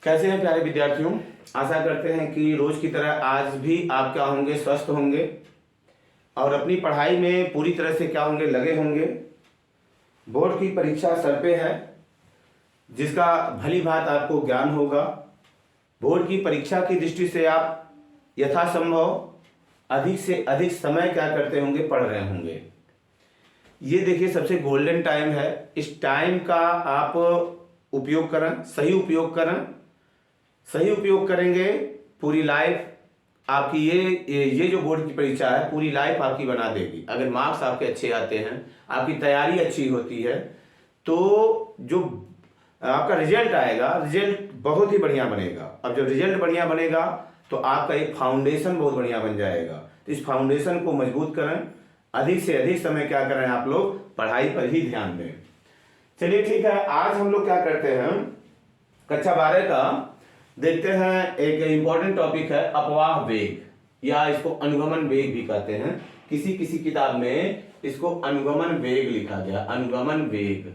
कैसे हैं प्यारे विद्यार्थियों। आशा करते हैं कि रोज की तरह आज भी आप क्या होंगे, स्वस्थ होंगे और अपनी पढ़ाई में पूरी तरह से क्या होंगे, लगे होंगे। बोर्ड की परीक्षा सर पे है, जिसका भली भांति आपको ज्ञान होगा। बोर्ड की परीक्षा की दृष्टि से आप यथासंभव अधिक से अधिक समय क्या करते होंगे, पढ़ रहे होंगे। ये देखिए सबसे गोल्डन टाइम है। इस टाइम का आप उपयोग करें, सही उपयोग करें। सही उपयोग करेंगे, पूरी लाइफ आपकी ये जो बोर्ड की परीक्षा है पूरी लाइफ आपकी बना देगी। अगर मार्क्स आपके अच्छे आते हैं, आपकी तैयारी अच्छी होती है, तो जो आपका रिजल्ट आएगा, रिजल्ट बहुत ही बढ़िया बनेगा। अब जब रिजल्ट बढ़िया बनेगा तो आपका एक फाउंडेशन बहुत बढ़िया बन जाएगा। तो इस फाउंडेशन को मजबूत करें, अधिक से अधिक समय क्या करें, आप लोग पढ़ाई पर ही ध्यान दें। चलिए ठीक है, आज हम लोग क्या करते हैं, कक्षा 12 का देखते हैं। एक इंपॉर्टेंट टॉपिक है अपवाह वेग, या इसको अनुगमन वेग भी कहते हैं। किसी किसी किताब में इसको अनुगमन वेग लिखा गया। अनुगमन वेग,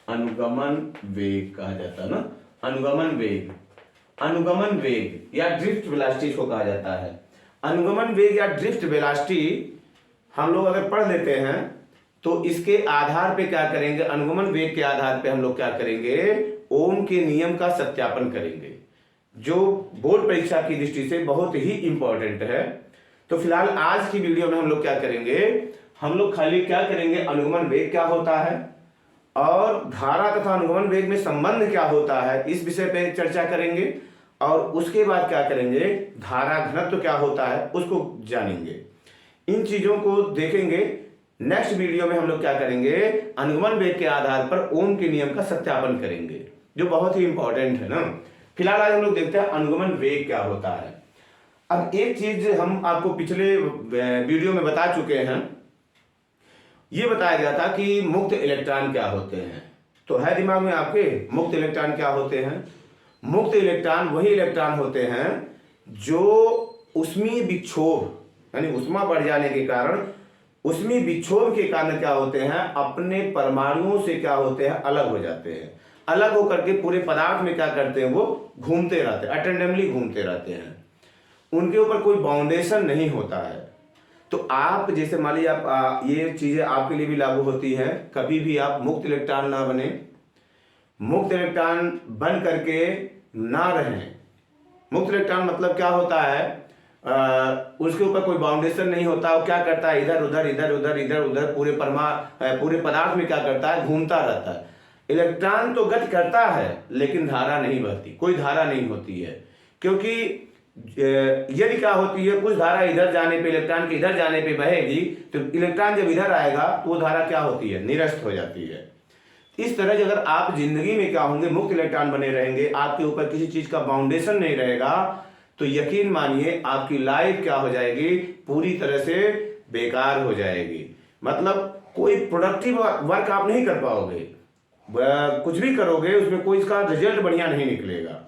अनुगमन वेग कहा जाता है ना, अनुगमन वेग। अनुगमन वेग या ड्रिफ्ट वेलोसिटी इसको कहा जाता है। अनुगमन वेग या ड्रिफ्ट वेलोसिटी हम लोग अगर पढ़ लेते हैं तो इसके आधार पे क्या करेंगे, अनुगमन वेग के आधार पे हम लोग क्या करेंगे, ओम के नियम का सत्यापन करेंगे, जो बोर्ड परीक्षा की दृष्टि से बहुत ही इंपॉर्टेंट है। तो फिलहाल आज की वीडियो में हम लोग क्या करेंगे, हम लोग खाली क्या करेंगे, अनुगमन वेग क्या होता है और धारा तथा अनुगमन वेग में संबंध क्या होता है, इस विषय पे चर्चा करेंगे। और उसके बाद क्या करेंगे, धारा घनत्व क्या होता है उसको जानेंगे। इन चीजों को देखेंगे। नेक्स्ट वीडियो में हम लोग क्या करेंगे, अनुगमन वेग के आधार पर ओम के नियम का सत्यापन करेंगे, जो बहुत ही इंपॉर्टेंट है ना। फिलहाल आज हम लोग देखते हैं अनुगमन वेग क्या होता है। अब एक चीज हम आपको पिछले वीडियो में बता चुके हैं, ये बताया गया था कि मुक्त इलेक्ट्रॉन क्या होते हैं। तो है दिमाग में आपके, मुक्त इलेक्ट्रॉन क्या होते हैं। मुक्त इलेक्ट्रॉन वही इलेक्ट्रॉन होते हैं जो ऊष्मीय विक्षोभ यानी ऊष्मा बढ़ जाने के कारण, ऊष्मीय विक्षोभ के कारण क्या होते हैं, अपने परमाणुओं से क्या होते हैं, अलग हो जाते हैं। अलग होकर के पूरे पदार्थ में क्या करते हैं, वो घूमते रहते हैं, अटेंडेमली घूमते रहते हैं। उनके ऊपर कोई बाउंडेशन नहीं होता है। तो आप जैसे मान लीजिए आप ये चीजें आपके लिए भी लागू होती हैं, कभी भी आप मुक्त इलेक्ट्रॉन ना बने, मुक्त इलेक्ट्रॉन बन करके ना रहें। मुक्त इलेक्ट्रॉन मतलब क्या होता है, उसके ऊपर कोई बाउंडेशन नहीं होता। वो क्या करता है, इधर उधर इधर उधर इधर उधर पूरे पदार्थ में क्या करता है, घूमता रहता है। इलेक्ट्रॉन तो गति करता है लेकिन धारा नहीं बहती, कोई धारा नहीं होती है। क्योंकि यदि क्या होती है, कुछ धारा इधर जाने पे, इलेक्ट्रॉन के इधर जाने पे बहेगी, तो इलेक्ट्रॉन जब इधर आएगा तो वो धारा क्या होती है, निरस्त हो जाती है। इस तरह से अगर आप जिंदगी में क्या होंगे, मुक्त इलेक्ट्रॉन बने रहेंगे, आपके ऊपर किसी चीज का बाउंडेशन नहीं रहेगा, तो यकीन मानिए आपकी लाइफ क्या हो जाएगी, पूरी तरह से बेकार हो जाएगी। मतलब कोई प्रोडक्टिव वर्क आप नहीं कर पाओगे, कुछ भी करोगे उसमें कोई इसका रिजल्ट बढ़िया नहीं निकलेगा।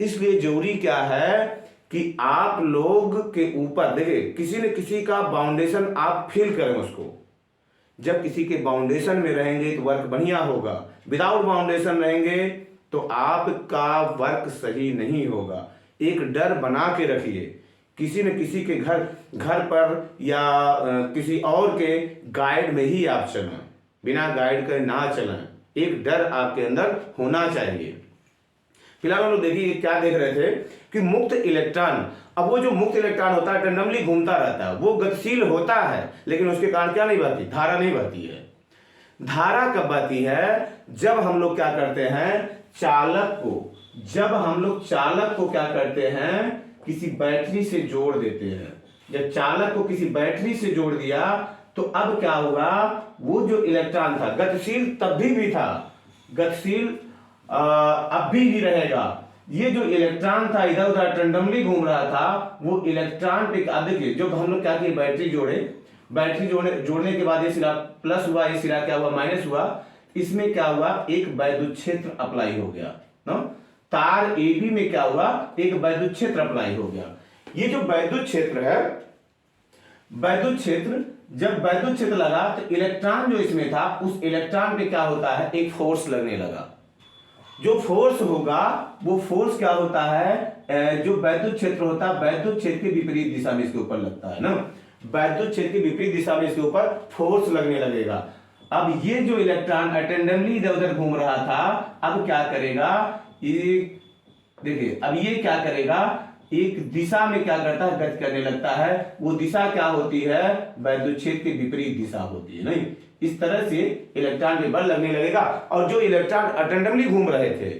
इसलिए जरूरी क्या है कि आप लोग के ऊपर देखिए, किसी न किसी का बाउंडेशन आप फील करें उसको। जब किसी के बाउंडेशन में रहेंगे तो वर्क बढ़िया होगा, विदाउट बाउंडेशन रहेंगे तो आपका वर्क सही नहीं होगा। एक डर बना के रखिए, किसी न किसी के घर पर या किसी और के गाइड में ही आप चलें, बिना गाइड के ना चलें। एक डर आपके अंदर होना चाहिए। फिलहाल हम लोग देखिए क्या देख रहे थे कि मुक्त इलेक्ट्रॉन, अब वो जो मुक्त इलेक्ट्रॉन होता है रैंडमली घूमता रहता है, वो गतिशील होता है, लेकिन उसके कारण क्या नहीं बहती, धारा नहीं बहती है। धारा कब बहती है, जब हम लोग क्या करते हैं, जब हम लोग चालक को क्या करते हैं, किसी बैटरी से जोड़ देते हैं। जब चालक को किसी बैटरी से जोड़ दिया तो अब क्या होगा, वो जो इलेक्ट्रॉन था गतिशील तब भी था, गतिशील अब भी रहेगा। ये जो इलेक्ट्रॉन था इधर उधर रैंडमली घूम रहा था, वो इलेक्ट्रॉन पे देखिए, जब हम लोग क्या किए, बैटरी जोड़े, बैटरी जोड़ने के बाद ये सिरा प्लस हुआ, ये सिरा क्या हुआ, माइनस हुआ। इसमें क्या हुआ, एक वैद्युत क्षेत्र अप्लाई हो गया ना। तार AB में क्या हुआ, एक वैद्युत क्षेत्र अप्लाई हो गया। ये जो वैद्युत क्षेत्र है, वैद्युत क्षेत्र, जब वैद्युत क्षेत्र लगा तो इलेक्ट्रॉन जो इसमें था, उस इलेक्ट्रॉन पे क्या होता है, एक फोर्स लगने लगा। जो फोर्स होगा वो फोर्स क्या होता है, जो वैद्युत क्षेत्र होता है वैद्युत क्षेत्र के विपरीत दिशा में इसके ऊपर लगता है ना, वैद्युत क्षेत्र के विपरीत दिशा में इसके ऊपर फोर्स लगने लगेगा। अब ये जो इलेक्ट्रॉन अटेंडमली इधर उधर घूम रहा था, अब क्या करेगा, ये देखिए अब ये क्या करेगा, एक दिशा में क्या करता है, गति करने लगता है। वो दिशा क्या होती है, वैद्युत क्षेत्र की विपरीत दिशा होती है। नहीं, इस तरह से इलेक्ट्रॉन पे बल लगने लगेगा। और जो इलेक्ट्रॉन अटेंडमली घूम रहे थे,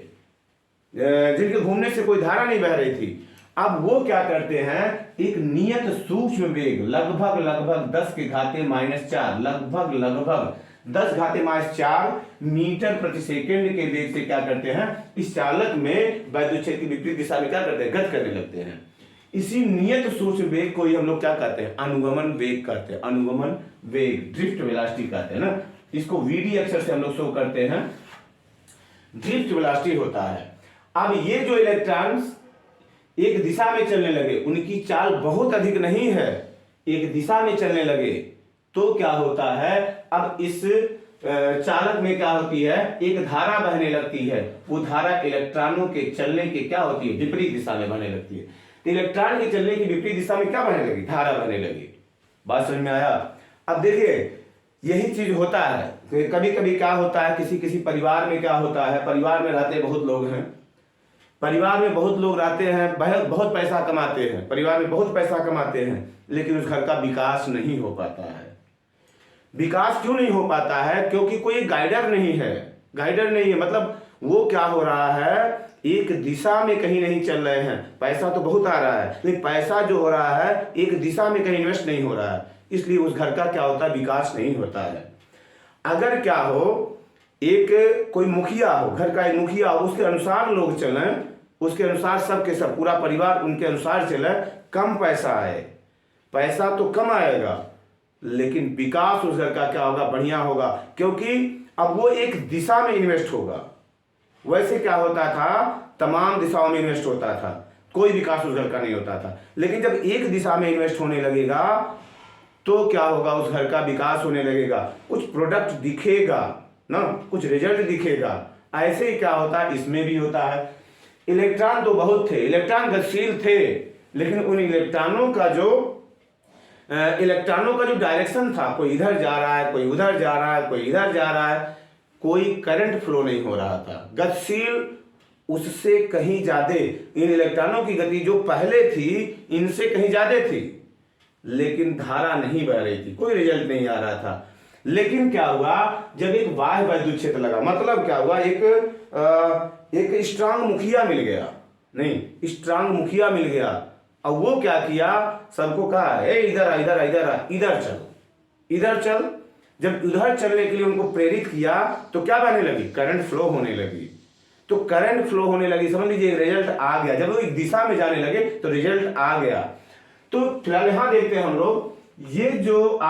जिनके घूमने से कोई धारा नहीं बह रही थी, अब वो क्या करते हैं, एक नियत सूक्ष्म वेग लगभग 10 के घाते -4 लगभग 10 घाते -4 मीटर प्रति सेकंड के वेग से क्या करते हैं, इस चालक में वैद्युत क्षेत्र की विपरीत दिशा में क्या करते हैं, गति करने लगते हैं। इसी नियत सूक्ष्म वेग को ही हम लोग क्या कहते हैं, अनुगमन वेग कहते हैं। अनुगमन वेग, ड्रिफ्ट वेलोसिटी कहते हैं ना। इसको वीडी अक्षर से हम लोग शो करते हैं, ड्रिफ्ट वेलोसिटी होता है। अब ये जो इलेक्ट्रॉन्स एक दिशा में चलने लगे, उनकी चाल बहुत अधिक नहीं है, एक दिशा में चलने लगे, तो क्या होता है, अब इस चालक में क्या होती है, एक धारा बहने लगती है। वो धारा इलेक्ट्रॉनों के चलने के क्या होती है, विपरीत दिशा में बहने लगती है। तो इलेक्ट्रॉन के चलने की विपरीत दिशा में क्या बहने लगी, धारा बहने लगी। बात समझ में आया। अब देखिए यही चीज होता है, कभी कभी क्या होता है, किसी परिवार में क्या होता है, परिवार में रहते बहुत लोग हैं, परिवार में बहुत लोग रहते हैं, बहुत पैसा कमाते हैं, परिवार में बहुत पैसा कमाते हैं, लेकिन उस घर का विकास नहीं हो पाता है। विकास क्यों नहीं हो पाता है, क्योंकि कोई गाइडर नहीं है। गाइडर नहीं है मतलब वो क्या हो रहा है, एक दिशा में कहीं नहीं चल रहे हैं। पैसा तो बहुत आ रहा है, लेकिन पैसा जो हो रहा है एक दिशा में कहीं इन्वेस्ट नहीं हो रहा है, इसलिए उस घर का क्या होता है, विकास नहीं होता है। अगर क्या हो, एक कोई मुखिया हो, घर का एक मुखिया हो, उसके अनुसार लोग चलें, उसके अनुसार सबके सब पूरा परिवार उनके अनुसार चले, कम पैसा आए, पैसा तो कम आएगा, लेकिन विकास उस घर का क्या होगा, बढ़िया होगा, क्योंकि अब वो एक दिशा में इन्वेस्ट होगा। वैसे क्या होता था, तमाम दिशाओं में इन्वेस्ट होता था, कोई विकास उस घर का नहीं होता था। लेकिन जब एक दिशा में इन्वेस्ट होने लगेगा तो क्या होगा, उस घर का विकास होने लगेगा, कुछ प्रोडक्ट दिखेगा ना, कुछ रिजल्ट दिखेगा। ऐसे ही क्या होता है, इसमें भी होता है। इलेक्ट्रॉन तो बहुत थे, इलेक्ट्रॉन गतिशील थे, लेकिन उन इलेक्ट्रॉनों का जो डायरेक्शन था, कोई इधर जा रहा है, कोई उधर जा रहा है, कोई इधर जा रहा है, कोई करंट फ्लो नहीं हो रहा था। गतिशील उससे कहीं ज्यादा, इन इलेक्ट्रॉनों की गति जो पहले थी इनसे कहीं ज्यादा थी, लेकिन धारा नहीं बह रही थी, कोई रिजल्ट नहीं आ रहा था। लेकिन क्या हुआ, जब एक बाह्य वैद्युत क्षेत्र लगा, मतलब क्या हुआ, एक स्ट्रांग मुखिया मिल गया, नहीं स्ट्रांग मुखिया मिल गया। अब वो क्या किया, सबको कहा इधर चल। जब उधर चलने के लिए उनको प्रेरित किया तो क्या बहने लगी, करंट फ्लो होने लगी। तो करंट फ्लो होने लगी, समझ लीजिए रिजल्ट आ गया। जब वो एक दिशा में जाने लगे तो रिजल्ट आ गया। तो फिलहाल यहां देखते हैं हम लोग, ये जो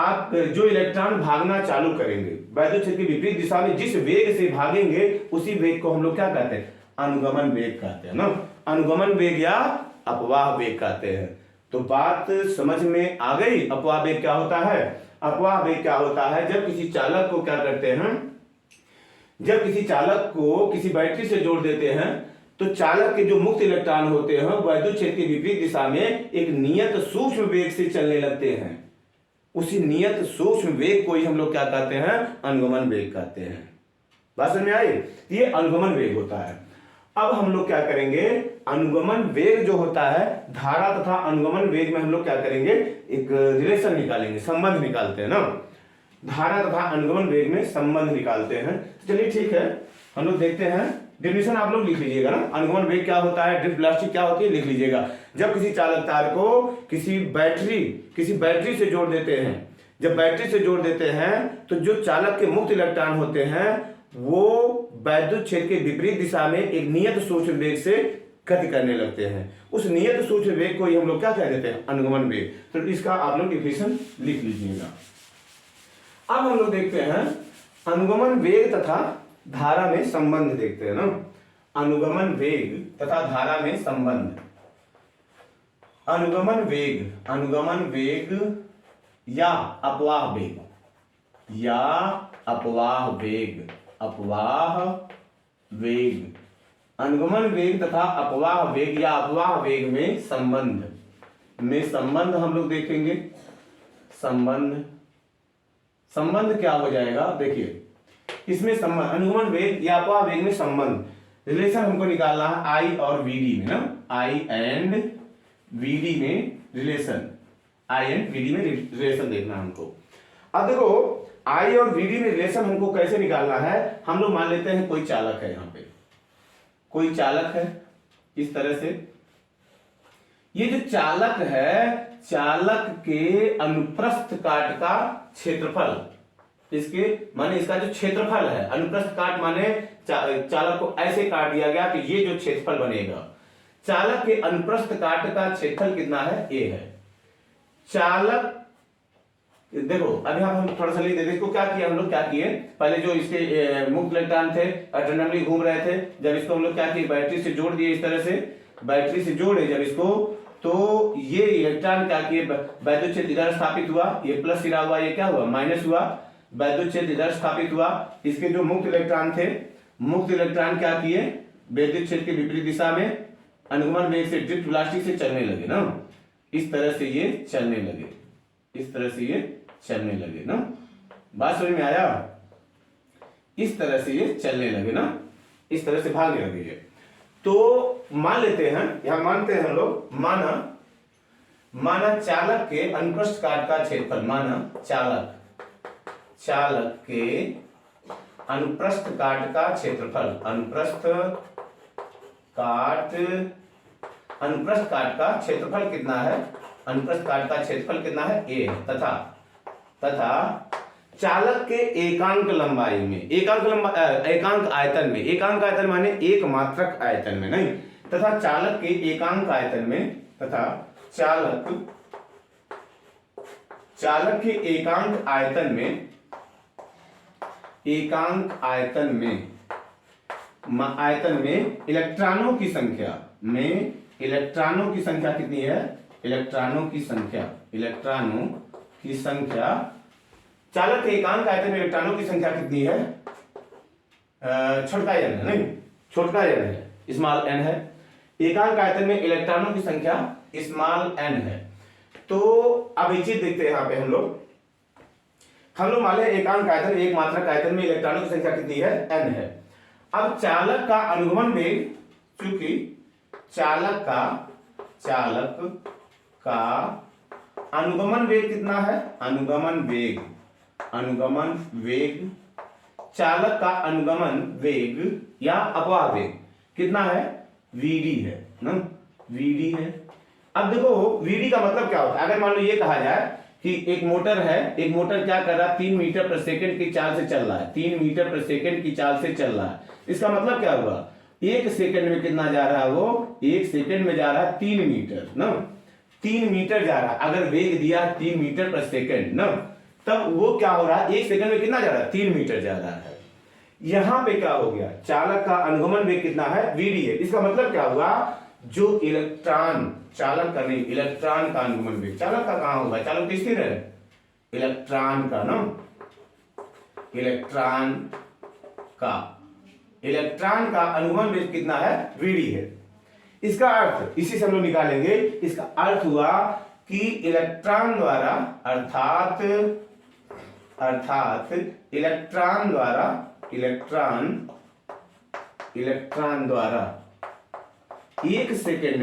इलेक्ट्रॉन भागना चालू करेंगे वैद्युत क्षेत्र की विपरीत दिशा में, जिस वेग से भागेंगे उसी वेग को हम लोग क्या कहते हैं, अनुगमन वेग कहते हैं ना। अनुगमन वेग या अपवाह वेग कहते हैं। तो बात समझ में आ गई। अपवाह वेग क्या होता है, अपवाह वेग क्या होता है, जब किसी चालक को क्या करते हैं, जब किसी चालक को किसी बैटरी से जोड़ देते हैं तो चालक के जो मुक्त इलेक्ट्रॉन होते हैं वैद्युत क्षेत्र की विपरीत दिशा में एक नियत सूक्ष्म वेग से चलने लगते हैं। उसी नियत सूक्ष्म वेग को ही हम लोग क्या कहते हैं, अनुगमन वेग कहते हैं। बात समझ में आई, ये अनुगमन वेग होता है। अब हम लोग क्या करेंगे, अनुगमन वेग जो होता है, धारा तथा अनुगमन वेग में हम लोग क्या करेंगे, एक रिलेशन निकालेंगे, संबंध निकालते हैं ना। धारा तथा अनुगमन वेग में संबंध निकालते हैं। चलिए ठीक है, हम लोग देखते हैं। डेफिनेशन आप लोग लिख लीजिएगा ना, अनुगमन वेग क्या होता है, ड्रिफ्ट वेलोसिटी क्या होती है, लिख लीजिएगा। जब किसी चालक तार को किसी बैटरी से जोड़ देते हैं, जब बैटरी से जोड़ देते हैं तो जो चालक के मुक्त इलेक्ट्रॉन होते हैं वो वैद्युत क्षेत्र के विपरीत दिशा में एक नियत सूक्ष्म वेग से गति करने लगते हैं। उस नियत सूक्ष्म वेग को ही हम लोग क्या कह देते हैं, अनुगमन वेग। तो इसका आप लोग डेफिनेशन लिख लीजिएगा। अब हम लोग देखते हैं अनुगमन वेग तथा धारा में संबंध देखते हैं ना। अनुगमन वेग तथा धारा में संबंध। अनुगमन वेग या अपवाह वेग, अनुगमन वेग तथा अपवाह वेग या अपवाह वेग में संबंध हम लोग देखेंगे। संबंध क्या हो जाएगा, देखिए इसमें संबंध, अनुगमन वेग या अपवाह वेग में संबंध, रिलेशन हमको निकालना है आई और वीडी में ना, आई एंड वीडी में रिलेशन, देखना हमको। अब देखो आई और वीडी में रिलेशन हमको कैसे निकालना है, हम लोग मान लेते हैं कोई चालक है, यहाँ पे कोई चालक है इस तरह से। ये जो चालक है, चालक के अनुप्रस्थ काट का क्षेत्रफल, इसके माने इसका जो क्षेत्रफल है, अनुप्रस्थ काट माने चालक को ऐसे काट दिया गया कि ये जो क्षेत्रफल बनेगा, चालक के अनुप्रस्थ काट का क्षेत्रफल कितना है, ए है। चालक देखो अभी हम थोड़ा सा लिख देते, इसको क्या किया हम लोग, क्या किए पहले जो इसके मुक्त इलेक्ट्रॉन थे रैंडमली घूम रहे थे, जब इसको हम लोग क्या किए, बैटरी से जोड़ दिए, इस तरह से बैटरी से जोड़े जब इसको, तो ये इलेक्ट्रॉन क्या किए, वैद्युत क्षेत्र इधर स्थापित हुआ, ये प्लस सिरा हुआ, ये क्या हुआ माइनस हुआ, वैद्युत क्षेत्र इधर स्थापित हुआ। इसके जो मुक्त इलेक्ट्रॉन थे, मुक्त इलेक्ट्रॉन क्या किए, वैद्युत क्षेत्र के विपरीत दिशा में अनुगमन वेग से ड्रिफ्ट वेलोसिटी से चलने लगे ना, इस तरह से ये चलने लगे, इस तरह से ये चलने लगे ना, बात समझ में आया, इस तरह से ये चलने लगे ना, इस तरह से भागने लगे ये। तो मान लेते हैं, यहां मानते हैं हम लोग, माना चालक के अनुप्रस्थ काट का क्षेत्रफल, माना चालक के अनुप्रस्थ काट का क्षेत्रफल, अनुप्रस्थ काट का क्षेत्रफल कितना है, अनुप्रस्थ काट का क्षेत्रफल कितना है, ए है, तथा चालक के एकांक लंबाई में, एकांक आयतन में, एकांक आयतन माने एक मात्रक आयतन में नहीं, तथा चालक के एकांक आयतन में, तथा चालक के एकांक आयतन में इलेक्ट्रॉनों की संख्या कितनी है, इलेक्ट्रॉनों की संख्या, चालक के एकांक आयतन में इलेक्ट्रॉनों की संख्या कितनी है, छोटा एन है, नहीं छोटा एन है, स्मॉल एन है, एकांक आयतन में इलेक्ट्रॉनों की संख्या स्मॉल एन है। तो अब एक चीज देखते हैं यहाँ पे हम लोग मान लें एकांक आयतन, एक मात्रक आयतन में इलेक्ट्रॉनों की संख्या कितनी है, एन है। अब चालक का अनुगमन वेग, चूंकि चालक का अनुगमन वेग कितना है, अनुगमन वेग, चालक का अनुगमन वेग या अपवाह वेग कितना है, वीडी है ना, वीडी है। अब देखो वीडी का मतलब क्या होता है, अगर मान लो ये कहा जाए कि एक मोटर है, एक मोटर क्या कर रहा है, 3 मीटर प्रति सेकंड की चाल से चल रहा है, 3 मीटर प्रति सेकंड की चाल से चल रहा है, इसका मतलब क्या हुआ, 1 सेकंड में कितना जा रहा है वो, 1 सेकंड में जा रहा है 3 मीटर ना, 3 मीटर जा रहा है। अगर वेग दिया 3 मीटर प्रति सेकंड ना, तब वो क्या हो रहा है, 1 सेकंड में कितना जा रहा है, 3 मीटर जा रहा है। यहां पे क्या हो गया, चालक का अनुगमन वेग कितना है, वीडी है। इसका मतलब क्या हुआ, जो इलेक्ट्रॉन, चालक का नहीं, इलेक्ट्रॉन का अनुगमन वेग, चालक का कहां होगा, चालक तो स्थिर है, इलेक्ट्रॉन का ना, इलेक्ट्रॉन का अनुगमन वेग कितना है, वीडी है। इसका अर्थ इसी से हम लोग निकालेंगे, इसका अर्थ हुआ कि इलेक्ट्रॉन द्वारा, अर्थात इलेक्ट्रॉन द्वारा 1 सेकंड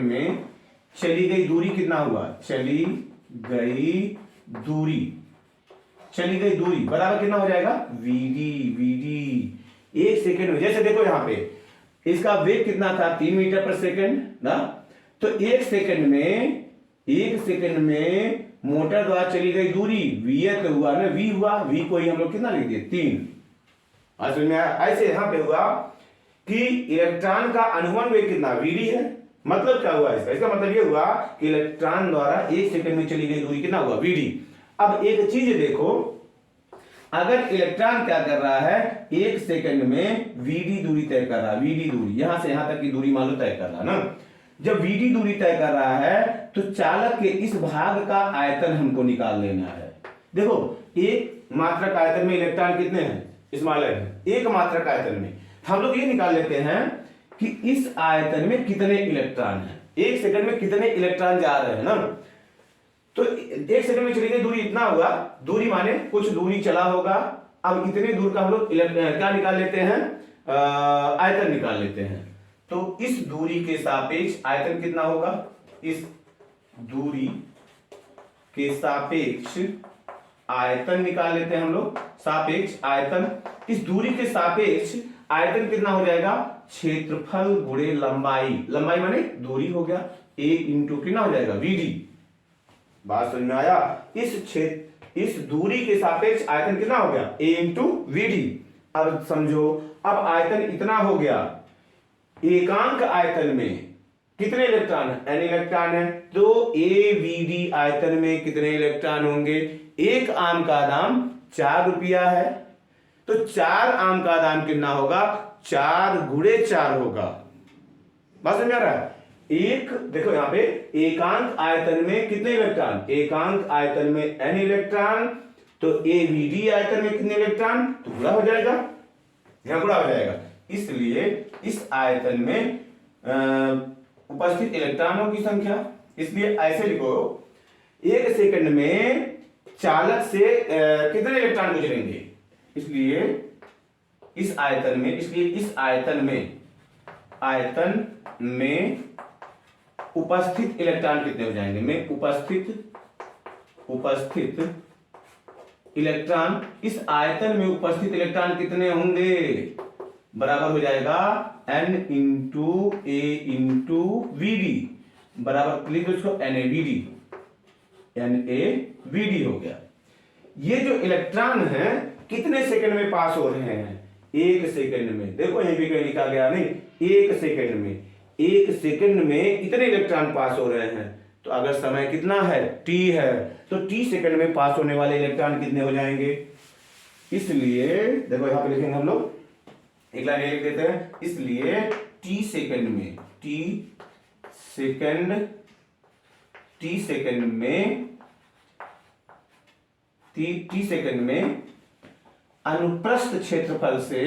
में चली गई दूरी कितना हुआ, चली गई दूरी बराबर कितना हो जाएगा, वीडी 1 सेकंड में। जैसे देखो यहां पे इसका वेग कितना था, 3 मीटर प्रति सेकंड ना, तो 1 सेकंड में मोटर द्वारा चली गई दूरी वी हुआ ना, वी हुआ, वी को ही हम लोग कितना लिख दिए, 3। समझ में आया। ऐसे यहां पे हुआ कि इलेक्ट्रॉन का अनुगमन वेग कितना, वीडी है। मतलब क्या हुआ इसका मतलब ये हुआ कि इलेक्ट्रॉन द्वारा 1 सेकंड में चली गई दूरी कितना हुआ, वीडी। अब एक चीज देखो, अगर इलेक्ट्रॉन क्या कर रहा है, 1 सेकंड में वीडी दूरी तय कर रहा है, वीडी दूरी यहां से यहां तक की दूरी मान लो तय कर रहा है ना। जब वीडी दूरी तय कर रहा है तो चालक के इस भाग का आयतन हमको निकाल लेना है। देखो एक मात्रक आयतन में इलेक्ट्रॉन कितने हैं, स्मॉल है, एक मात्रक आयतन में, हम लोग ये निकाल लेते हैं कि इस आयतन में कितने इलेक्ट्रॉन हैं, एक सेकंड में कितने इलेक्ट्रॉन जा रहे हैं ना। तो एक सेकंड में चली गई दूरी इतना हुआ, दूरी माने कुछ दूरी चला होगा। अब इतने दूर का हम लोग क्या निकाल लेते हैं, आयतन निकाल लेते हैं। तो इस दूरी के सापेक्ष आयतन कितना होगा, इस दूरी के सापेक्ष आयतन निकाल लेते हैं हम लोग, सापेक्ष आयतन। इस दूरी के सापेक्ष आयतन कितना हो जाएगा, क्षेत्रफल गुणे लंबाई, लंबाई माने दूरी हो गया, a इंटू कितना हो जाएगा vd। बात समझ में आया, इस दूरी के सापेक्ष आयतन कितना हो गया, a इंटू vd। अब समझो, अब आयतन इतना हो गया, एकांक आयतन में कितने इलेक्ट्रॉन है, n इलेक्ट्रॉन है, तो AVD आयतन में कितने इलेक्ट्रॉन होंगे, एक आम का दाम 4 रुपया है, तो 4 आम का दाम कितना होगा, 4 गुणे 4 होगा। बात समझ आ रहा है, एक देखो यहां पे एकांक आयतन में कितने इलेक्ट्रॉन, एकांक आयतन में n इलेक्ट्रॉन, तो AVD आयतन में कितने इलेक्ट्रॉन, तो गुणा हो जाएगा, यहां गुणा हो जाएगा। इसलिए इस आयतन में उपस्थित इलेक्ट्रॉनों की संख्या, इसलिए ऐसे लिखो, एक सेकंड में चालक से कितने इलेक्ट्रॉन गुजरेंगे, इसलिए इस आयतन में, इसलिए इस आयतन में उपस्थित इलेक्ट्रॉन कितने हो जाएंगे, में उपस्थित इलेक्ट्रॉन, इस आयतन में उपस्थित इलेक्ट्रॉन कितने होंगे, बराबर हो जाएगा n into a into vd, बराबर लिख दो इसको NaVD हो गया। ये जो इलेक्ट्रॉन हैं कितने सेकंड में पास हो रहे हैं, एक सेकंड में। देखो यहीं भी कहीं लिखा गया नहीं, एक सेकंड में इतने इलेक्ट्रॉन पास हो रहे हैं। तो अगर समय कितना है, t है, तो t सेकंड में पास होने वाले इलेक्ट्रॉन कितने हो जाएंगे। इसलिए देखो यहां पे लिखेंगे हम लोग, एक लाइन लिख देते हैं, इसलिए t सेकंड में अनुप्रस्थ क्षेत्रफल से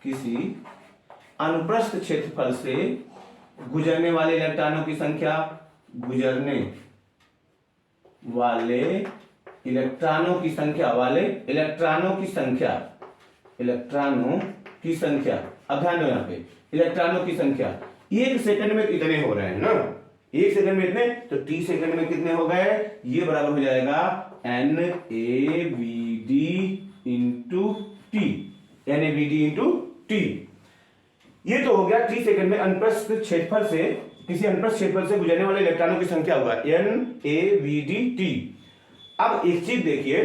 किसी अनुप्रस्थ क्षेत्रफल से गुजरने वाले इलेक्ट्रॉनों की संख्या, अब ध्यान दो यहाँ पे, इलेक्ट्रॉनों की संख्या एक सेकंड में इतने हो रहे हैं ना, एक सेकंड में इतने, तो t सेकंड में कितने हो गए, ये बराबर हो जाएगा NaVD इंटू टी। ये तो हो गया t सेकंड में अनुप्रस्थ क्षेत्रफल से, किसी अनुप्रस्थ क्षेत्रफल से गुजरने वाले इलेक्ट्रॉनों की संख्या होगा NaVD। अब एक चीज देखिए,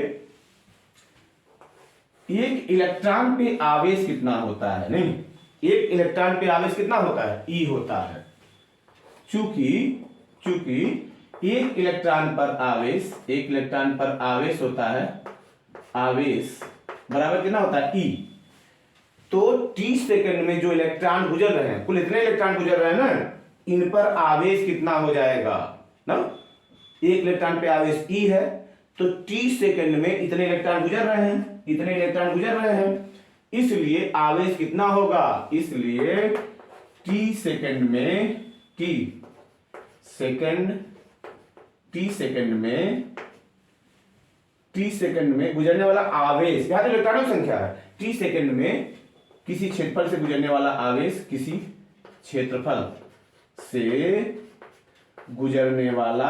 एक इलेक्ट्रॉन पे आवेश कितना होता है, नहीं, एक इलेक्ट्रॉन पे आवेश कितना होता है, E होता है। चूंकि एक इलेक्ट्रॉन पर आवेश होता है, आवेश बराबर कितना होता है, E। तो t सेकंड में जो इलेक्ट्रॉन गुजर रहे हैं, कुल इतने इलेक्ट्रॉन गुजर रहे हैं ना, इन पर आवेश कितना हो जाएगा ना, एक इलेक्ट्रॉन पे आवेश E है, तो t सेकंड में इतने इलेक्ट्रॉन गुजर रहे हैं, इसलिए आवेश कितना होगा, इसलिए t सेकंड में गुजरने वाला आवेश, यहां तो इलेक्ट्रॉनों की संख्या है, t सेकंड में किसी क्षेत्रफल से गुजरने वाला आवेश, किसी क्षेत्रफल से गुजरने वाला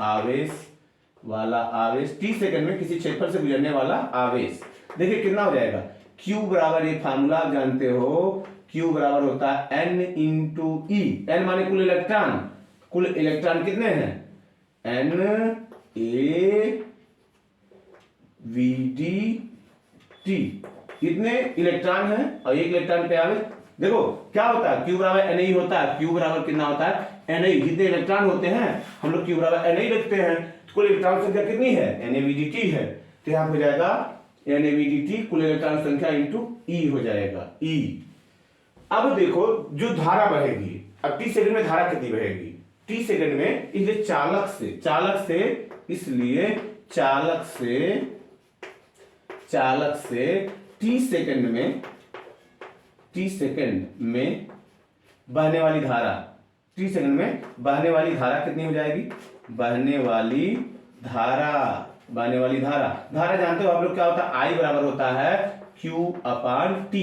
आवेश t सेकंड में किसी क्षेत्रफल से गुजरने वाला आवेश, देखिए कितना हो जाएगा, q बराबर, ये फार्मूला आप जानते हो, q बराबर होता है n इंटू ई, n माने कुल इलेक्ट्रॉन कितने हैं, NaVD कितने इलेक्ट्रॉन हैं, और एक इलेक्ट्रॉन पे आवेश, देखो क्या होता है, q बराबर Na होता है, q बराबर कितना होता है, Na, जितने इलेक्ट्रॉन होते हैं हम लोग q बराबर Na लिखते हैं, तो कुल इलेक्ट्रॉन संख्या कितनी है, NaVD है, तो यहां हो जाएगा NaVD कुल इलेक्ट्रॉन संख्या इंटू E हो जाएगा, E। अब देखो जो धारा बहेगी, अब टी सेकंड में धारा कितनी बहेगी, टी सेकंड में, इसलिए चालक से इसलिए चालक से टी सेकंड में बहने वाली धारा, टी सेकंड में बहने वाली धारा कितनी हो जाएगी, बहने वाली धारा जानते हो आप लोग क्या होता है, आई बराबर होता है Q अपान टी,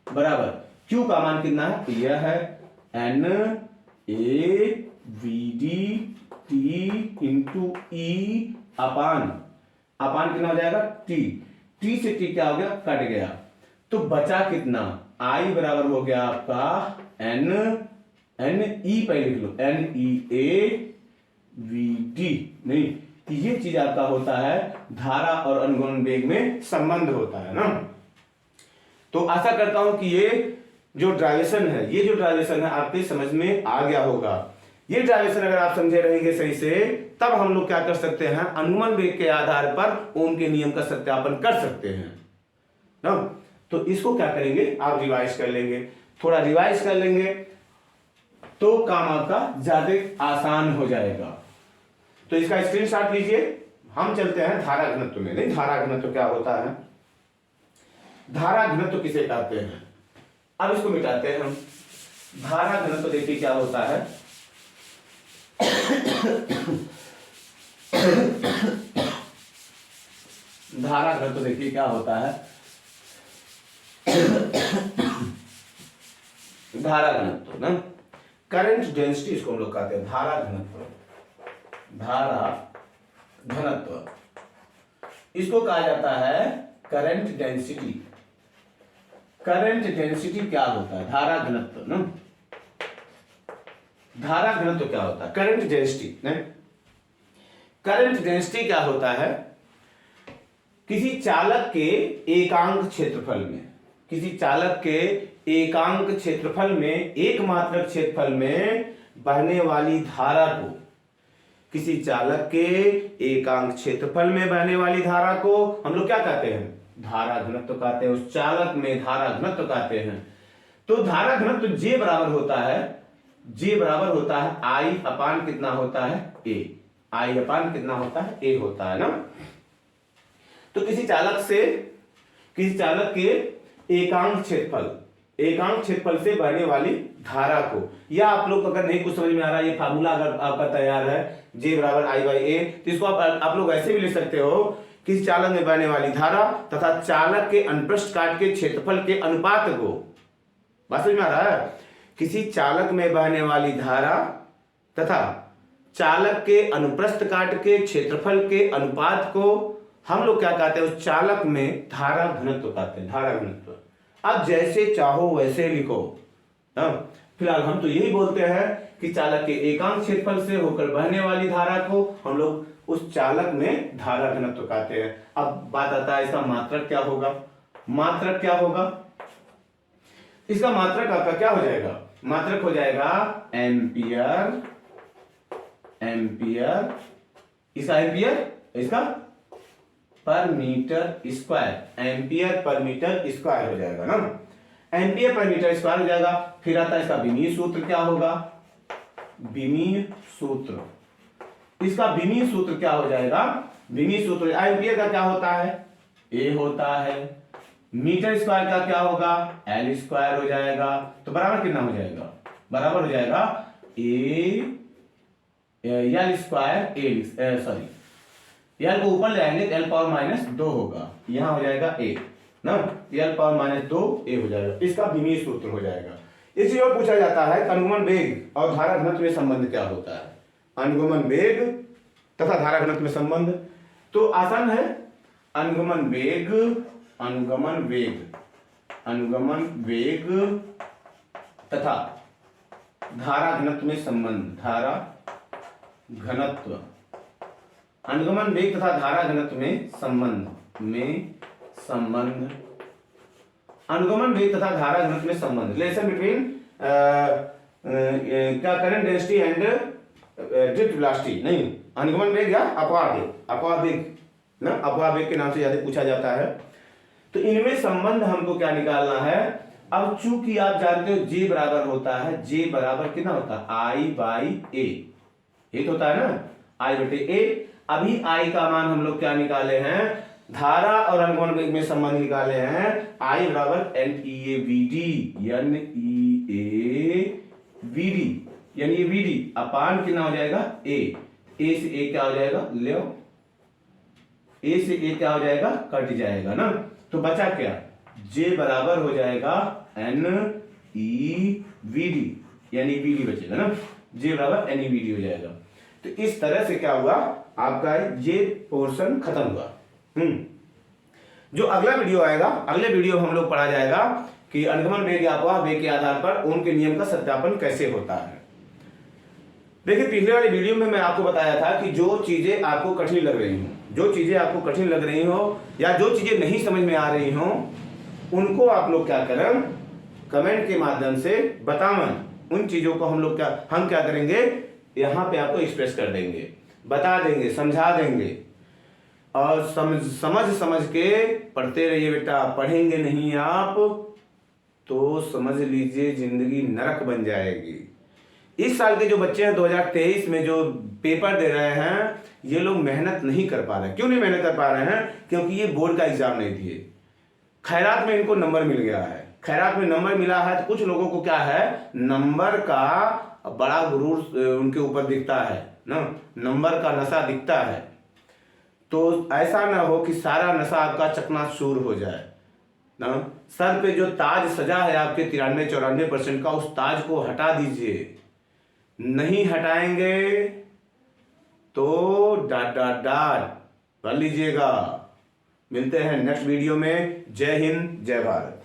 बराबर Q का मान कितना है, यह है N A V D T into E अपान कितना हो जाएगा T से T क्या हो गया, कट गया, तो बचा कितना, I बराबर हो गया आपका N E, पहले लिख लो N E A V D, नहीं ये चीज आपका होता है धारा और अनुगमन वेग में संबंध होता है ना। तो आशा करता हूं कि ये जो ड्राइवेशन है आपके समझ में आ गया होगा। ये ड्राइवेशन अगर आप समझे रहेंगे सही से, तब हम लोग क्या कर सकते हैं, अनुगमन वेग के आधार पर ओम के नियम का सत्यापन कर सकते हैं ना। तो इसको क्या करेंगे, आप रिवाइज कर लेंगे, थोड़ा रिवाइज कर लेंगे तो काम आपका ज्यादा आसान हो जाएगा। तो इसका स्क्रीनशॉट लीजिए, हम चलते हैं धारा घनत्व में। नहीं, धारा घनत्व क्या होता है, धारा घनत्व किसे कहते हैं, अब इसको मिटाते हैं हम। धारा घनत्व देखिए क्या होता है, धारा घनत्व देखिए क्या होता है, धारा घनत्व ना, करंट डेंसिटी इसको हम लोग कहते हैं, धारा घनत्व इसको कहा जाता है करंट डेंसिटी। करंट डेंसिटी क्या होता है, धारा घनत्व ना, धारा घनत्व क्या होता है, करंट डेंसिटी नहीं, करंट डेंसिटी क्या होता है, किसी चालक के एकांक क्षेत्रफल में, एकमात्रक क्षेत्रफल में बहने वाली धारा को, किसी चालक के एकांक क्षेत्रफल में बहने वाली धारा को हम लोग क्या कहते हैं, धारा घनत्व कहते हैं। उस चालक में धारा घनत्व कहते हैं। तो धारा घनत्व J बराबर होता है I अपान कितना होता है, A, I अपान कितना होता है, A होता है ना। तो किसी चालक के एकांक क्षेत्रफल से बहने वाली धारा को, या आप लोग अगर नहीं कुछ समझ में आ रहा है, ये फार्मूला अगर आपका तैयार है J बराबर I बाई A, तो इसको आप लोग ऐसे भी लिख सकते हो, किसी चालक में बहने वाली धारा तथा चालक के अनुप्रस्थ काट के क्षेत्रफल के अनुपात को, बात समझ में आ रहा है, किसी चालक में बहने वाली धारा तथा चालक के अनुप्रस्थ काट के क्षेत्रफल के अनुपात को हम लोग क्या कहते हैं, उस चालक में धारा घनत्व कहते हैं, धारा घनत्व। अब जैसे चाहो वैसे लिखो, फिलहाल हम तो यही बोलते हैं कि चालक के एकांक क्षेत्रफल से होकर बहने वाली धारा को हम लोग उस चालक में धारा घनत्व कहते हैं। अब बात आता है इसका मात्रक क्या होगा, मात्रक क्या होगा, इसका मात्रक आपका क्या हो जाएगा, मात्रक हो जाएगा एम्पियर, इसका एम्पियर, इसका पर metre square, ampere per metre square हो जाएगा ना, एम्पियर पर मीटर स्क्वायर हो जाएगा। फिर आता है इसका विमीय सूत्र क्या होगा, विमीय सूत्र, इसका विमीय सूत्र क्या हो जाएगा, विमीय सूत्र एम्पियर का क्या होता है, A होता है, मीटर स्क्वायर का क्या होगा, L स्क्वायर हो जाएगा। तो बराबर कितना हो जाएगा, बराबर हो जाएगा L स्क्वायर सॉरी L को ऊपर ले आएंगे L पावर माइनस 2 होगा, यहां हो जाएगा A ना, L पावर माइनस 2 A हो जाएगा, इसका विमीय सूत्र हो जाएगा। इसी और पूछा जाता है अनुगमन वेग और धारा घनत्व में संबंध क्या होता है, अनुगमन वेग तथा धारा घनत्व में संबंध। तो आसान है, अनुगमन वेग तथा धारा घनत्व में संबंध, धारा घनत्व, अनुगमन वेग तथा धारा घनत्व में संबंध, अनुगमन वेग तथा धारा घनत्व में संबंध, रिलेशन बिटवीन क्या, current density and drift velocity, नहीं अनुगमन वेग या अपवाह वेग ना, अपवाह वेग के नाम से ज्यादा पूछा जाता है। तो इनमें संबंध हमको क्या निकालना है, अब चूंकि आप जानते हो जे बराबर होता है, जे बराबर कितना होता है, आई बाई ए, ये तो होता है ना, आई बटे ए। अभी आई का मान हम लोग क्या निकाले हैं, धारा और अनुगमन वेग में संबंध निकाले हैं, आई बराबर N E A V D, N E A V D, यानी ये वी डी अपान कितना हो जाएगा, ए से ए क्या हो जाएगा, ले ए से ए क्या हो जाएगा, कट जाएगा ना, तो बचा क्या, जे बराबर हो जाएगा एन ई वी डी, यानी वी डी बचेगा ना, जे बराबर एन ई वी डी हो जाएगा। तो इस तरह से क्या हुआ, आपका ये पोर्शन खत्म हुआ। जो अगला वीडियो आएगा, अगले वीडियो में हम लोग पढ़ा जाएगा कि अनुगमन वेग या अपवाह वेग के आधार पर ओम के नियम का सत्यापन कैसे होता है। देखिए पिछले वाले वीडियो में मैं आपको बताया था कि जो चीजें आपको कठिन लग रही हो, जो चीजें आपको कठिन लग रही हो या जो चीजें नहीं समझ में आ रही हो, उनको आप लोग क्या करें, कमेंट के माध्यम से बतावन, उन चीजों को हम क्या करेंगे, यहाँ पे आपको एक्सप्रेस कर देंगे, बता देंगे, समझा देंगे, और समझ के पढ़ते रहिए बेटा। पढ़ेंगे नहीं आप तो समझ लीजिए जिंदगी नरक बन जाएगी। इस साल के जो बच्चे हैं 2023 में जो पेपर दे रहे हैं, ये लोग मेहनत नहीं कर पा रहे हैं। क्यों नहीं मेहनत कर पा रहे हैं, क्योंकि ये बोर्ड का एग्जाम नहीं दिए। खैरात में इनको नंबर मिल गया है, खैरात में नंबर मिला है तो कुछ लोगों को क्या है, नंबर का बड़ा गुरूर उनके ऊपर दिखता है ना, नंबर का नशा दिखता है। तो ऐसा ना हो कि सारा नशा आपका चकनाचूर हो जाए ना। सर पे जो ताज सजा है आपके 93-94% का, उस ताज को हटा दीजिए। नहीं हटाएंगे तो डाट कर लीजिएगा। मिलते हैं नेक्स्ट वीडियो में। जय हिंद, जय भारत।